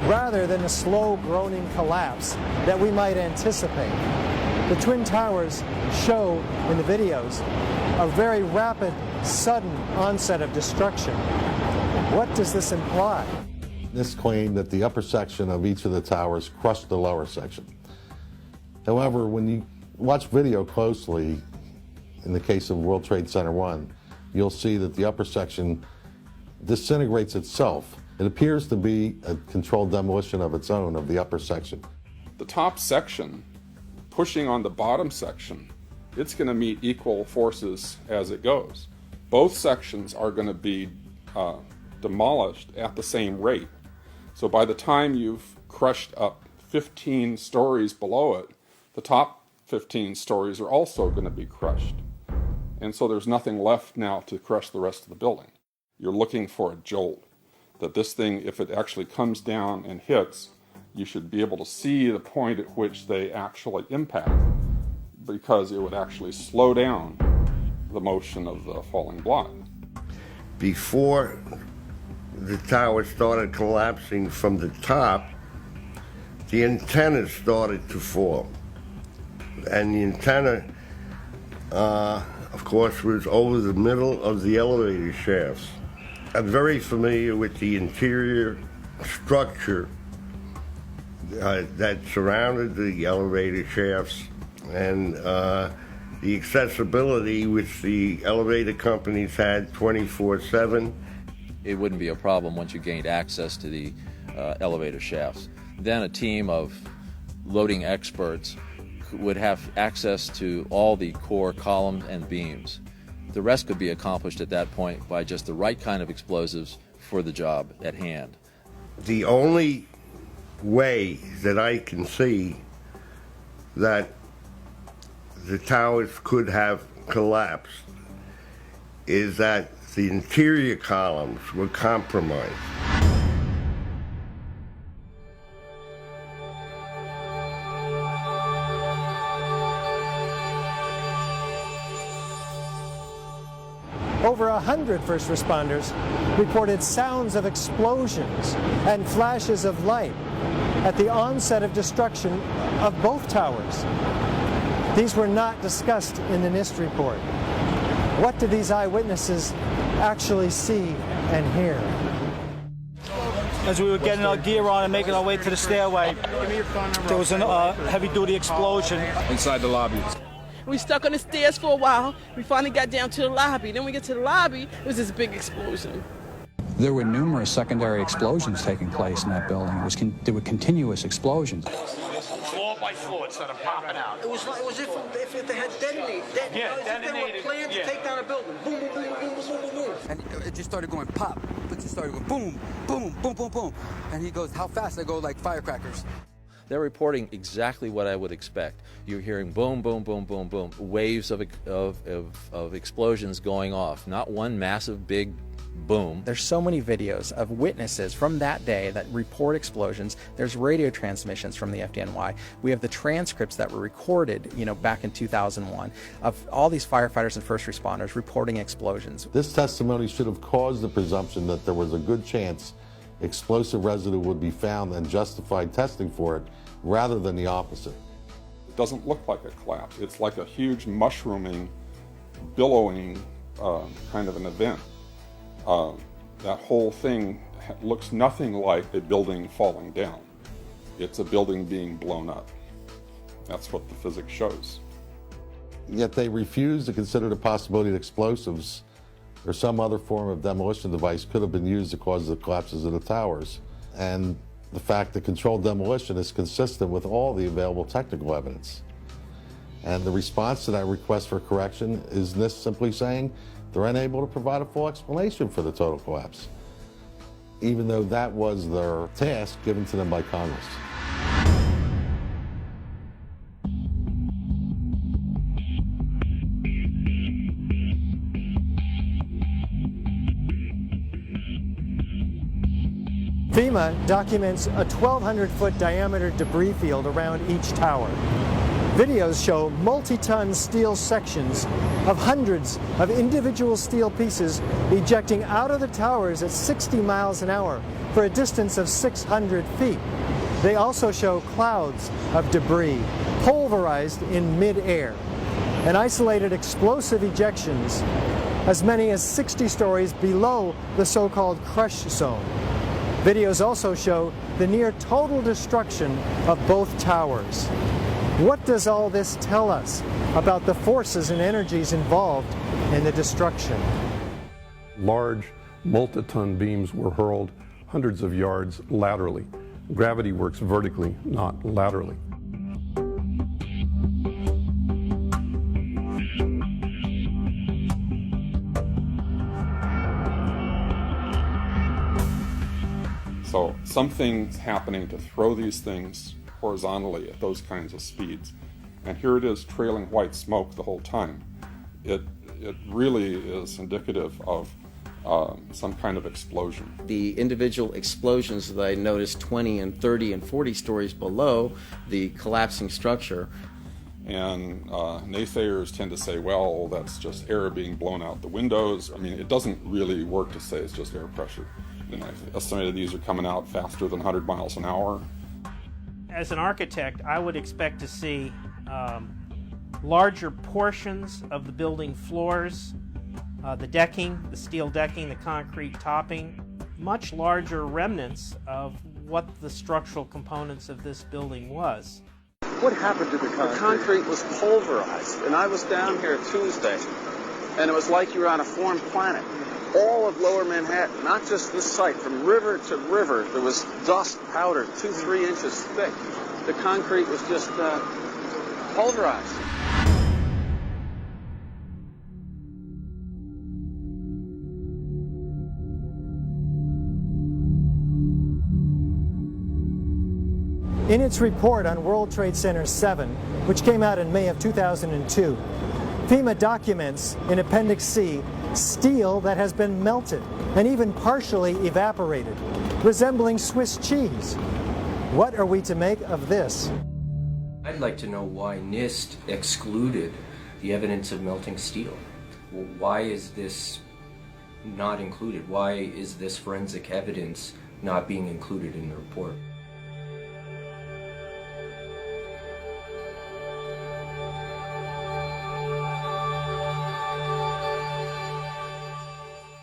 rather than a slow groaning collapse that we might anticipate. The Twin Towers show in the videos a very rapid, sudden onset of destruction. What does this imply? This claimed that the upper section of each of the towers crushed the lower section. However, when you watch video closely, in the case of World Trade Center 1, you'll see that the upper section disintegrates itself. It appears to be a controlled demolition of its own of the upper section. The top section, pushing on the bottom section, it's going to meet equal forces as it goes. Both sections are going to be demolished at the same rate. So by the time you've crushed up 15 stories below it, the top 15 stories are also going to be crushed. And so there's nothing left now to crush the rest of the building. You're looking for a jolt, that this thing, if it actually comes down and hits, you should be able to see the point at which they actually impact, because it would actually slow down the motion of the falling block. Before the tower started collapsing from the top, the antenna started to fall. And the antenna, of course, was over the middle of the elevator shafts. I'm very familiar with the interior structure that surrounded the elevator shafts and the accessibility which the elevator companies had 24/7. It wouldn't be a problem once you gained access to the elevator shafts. Then a team of loading experts would have access to all the core columns and beams. The rest could be accomplished at that point by just the right kind of explosives for the job at hand. The only way that I can see that the towers could have collapsed is that the interior columns were compromised. Over 100 first responders reported sounds of explosions and flashes of light at the onset of destruction of both towers. These were not discussed in the NIST report. What did these eyewitnesses actually see and hear? As we were getting our gear on and making our way to the stairway, there was a heavy-duty explosion Inside the lobby. We stuck on the stairs for a while. We finally got down to the lobby. Then we get to the lobby, it was this big explosion. There were numerous secondary explosions taking place in that building. There were continuous explosions. Floor by floor, it started popping out. It was if they had detonated. Detonated. If they were planned to take down a building. Boom, boom, boom, boom, boom, boom, boom. And it just started going pop. It just started going boom, boom, boom, boom, boom. And he goes, how fast? I go like firecrackers. They're reporting exactly what I would expect. You're hearing boom, boom, boom, boom, boom, waves of explosions going off. Not one massive big boom. There's so many videos of witnesses from that day that report explosions. There's radio transmissions from the FDNY. We have the transcripts that were recorded, back in 2001 of all these firefighters and first responders reporting explosions. This testimony should have caused the presumption that there was a good chance explosive residue would be found and justified testing for it, rather than the opposite. It doesn't look like a collapse. It's like a huge mushrooming, billowing kind of an event. That whole thing looks nothing like a building falling down. It's a building being blown up. That's what the physics shows. Yet they refuse to consider the possibility that explosives or some other form of demolition device could have been used to cause the collapses of the towers. And the fact that controlled demolition is consistent with all the available technical evidence. And the response to that request for correction is NIST simply saying they're unable to provide a full explanation for the total collapse, even though that was their task given to them by Congress. FEMA documents a 1,200-foot diameter debris field around each tower. Videos show multi-ton steel sections of hundreds of individual steel pieces ejecting out of the towers at 60 miles an hour for a distance of 600 feet. They also show clouds of debris pulverized in mid-air and isolated explosive ejections as many as 60 stories below the so-called crush zone. Videos also show the near total destruction of both towers. What does all this tell us about the forces and energies involved in the destruction? Large multi-ton beams were hurled hundreds of yards laterally. Gravity works vertically, not laterally. So something's happening to throw these things horizontally at those kinds of speeds. And here it is trailing white smoke the whole time. It really is indicative of some kind of explosion. The individual explosions that I noticed 20 and 30 and 40 stories below the collapsing structure. And naysayers tend to say, well, that's just air being blown out the windows. I mean, it doesn't really work to say it's just air pressure. And I've estimated these are coming out faster than 100 miles an hour. As an architect, I would expect to see larger portions of the building floors, the decking, the steel decking, the concrete topping, much larger remnants of what the structural components of this building was. What happened to the concrete? The concrete was pulverized, and I was down here Tuesday, and it was like you were on a foreign planet. All of Lower Manhattan, not just this site, from river to river, there was dust powder 2-3 inches thick. The concrete was just pulverized. In its report on World Trade Center 7, which came out in May of 2002, FEMA documents in Appendix C steel that has been melted and even partially evaporated, resembling Swiss cheese. What are we to make of this? I'd like to know why NIST excluded the evidence of melting steel. Why is this not included? Why is this forensic evidence not being included in the report?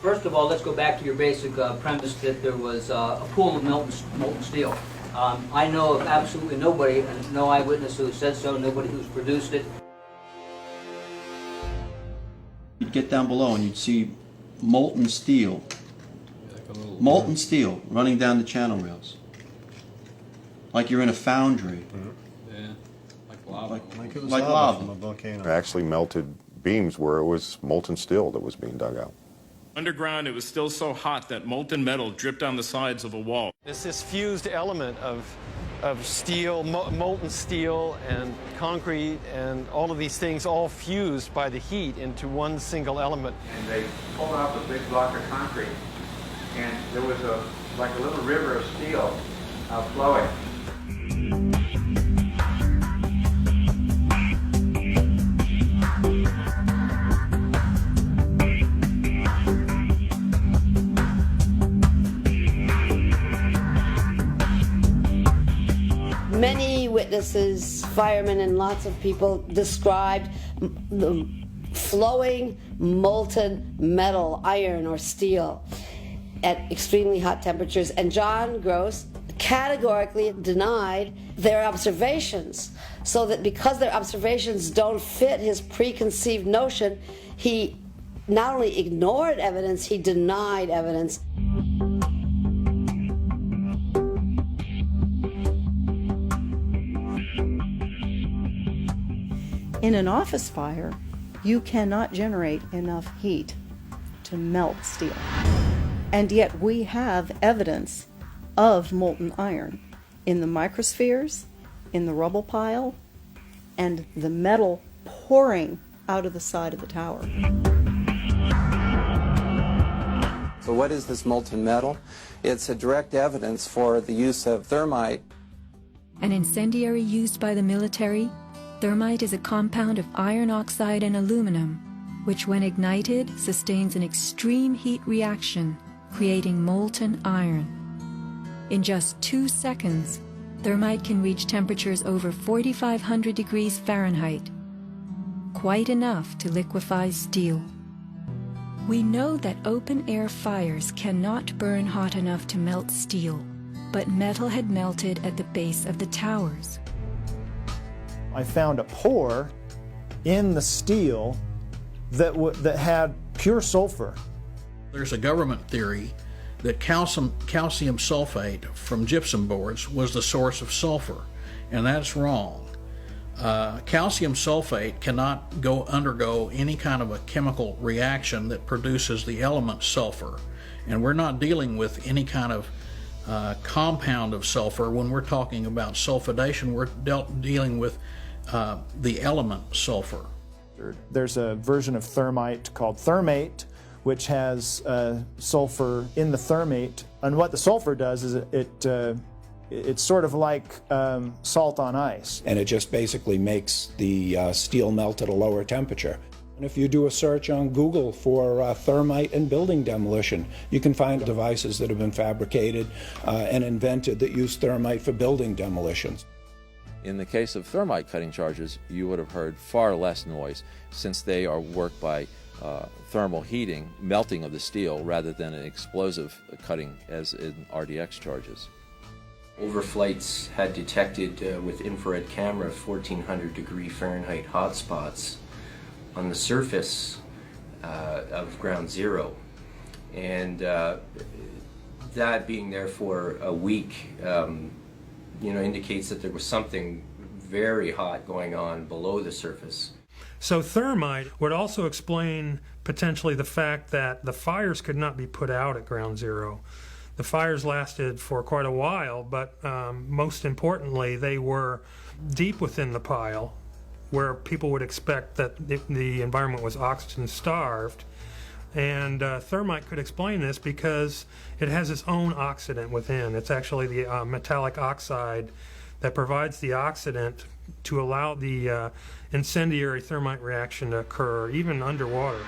First of all, let's go back to your basic premise that there was a pool of molten steel. I know of absolutely nobody, and no eyewitness who said so, nobody who's produced it. You'd get down below and you'd see molten steel running down the channel rails. Like you're in a foundry. Yeah, like lava. Like it was like lava from a volcano. Actually melted beams where it was molten steel that was being dug out. Underground, it was still so hot that molten metal dripped down the sides of a wall. It's this fused element of steel, molten steel and concrete and all of these things all fused by the heat into one single element. And they pulled off a big block of concrete, and there was like a little river of steel flowing. Many witnesses, firemen and lots of people described the flowing molten metal, iron or steel at extremely hot temperatures, and John Gross categorically denied their observations, so that because their observations don't fit his preconceived notion, he not only ignored evidence, he denied evidence. In an office fire, you cannot generate enough heat to melt steel. And yet we have evidence of molten iron in the microspheres, in the rubble pile, and the metal pouring out of the side of the tower. So what is this molten metal? It's a direct evidence for the use of thermite. An incendiary used by the military? Thermite is a compound of iron oxide and aluminum, which when ignited sustains an extreme heat reaction, creating molten iron. In just 2 seconds, thermite can reach temperatures over 4,500 degrees Fahrenheit, quite enough to liquefy steel. We know that open-air fires cannot burn hot enough to melt steel, but metal had melted at the base of the towers. I found a pore in the steel that had pure sulfur. There's a government theory that calcium sulfate from gypsum boards was the source of sulfur, and that's wrong. Calcium sulfate cannot undergo any kind of a chemical reaction that produces the element sulfur, and we're not dealing with any kind of compound of sulfur. When we're talking about sulfidation, we're dealing with the element sulfur. There's a version of thermite called thermate, which has sulfur in the thermate, and what the sulfur does is it's sort of like salt on ice. And it just basically makes the steel melt at a lower temperature. And if you do a search on Google for thermite and building demolition, you can find devices that have been fabricated and invented that use thermite for building demolitions. In the case of thermite cutting charges, you would have heard far less noise, since they are worked by thermal heating, melting of the steel, rather than an explosive cutting as in RDX charges. Overflights had detected with infrared camera 1400 degree Fahrenheit hotspots on the surface of ground zero, and that being there for a week indicates that there was something very hot going on below the surface. So thermite would also explain potentially the fact that the fires could not be put out at ground zero. The fires lasted for quite a while, but most importantly, they were deep within the pile, where people would expect that the environment was oxygen starved. And thermite could explain this because it has its own oxidant within. It's actually the metallic oxide that provides the oxidant to allow the incendiary thermite reaction to occur, even underwater.